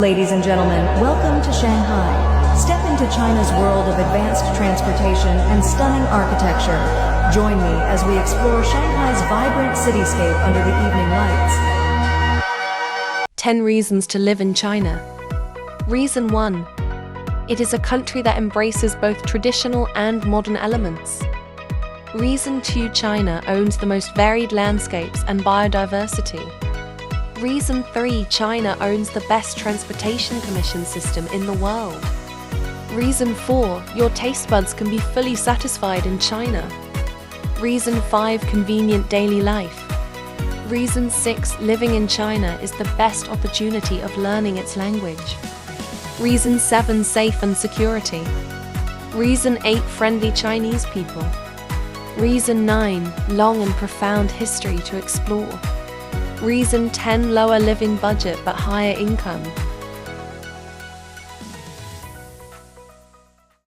Ladies and gentlemen, welcome to Shanghai. Step into China's world of advanced transportation and stunning architecture. Join me as we explore Shanghai's vibrant cityscape under the evening lights. 10 reasons to live in China. Reason 1. It is a country that embraces both traditional and modern elements. Reason 2. China owns the most varied landscapes and biodiversity. Reason 3. China owns the best transportation commission system in the world. Reason 4. Your taste buds can be fully satisfied in China. Reason 5. Convenient daily life. Reason 6. Living in China is the best opportunity of learning its language. Reason 7. Safe and security. Reason 8. Friendly Chinese people. Reason 9. Long and profound history to explore. Reason 10. Lower living budget but higher income.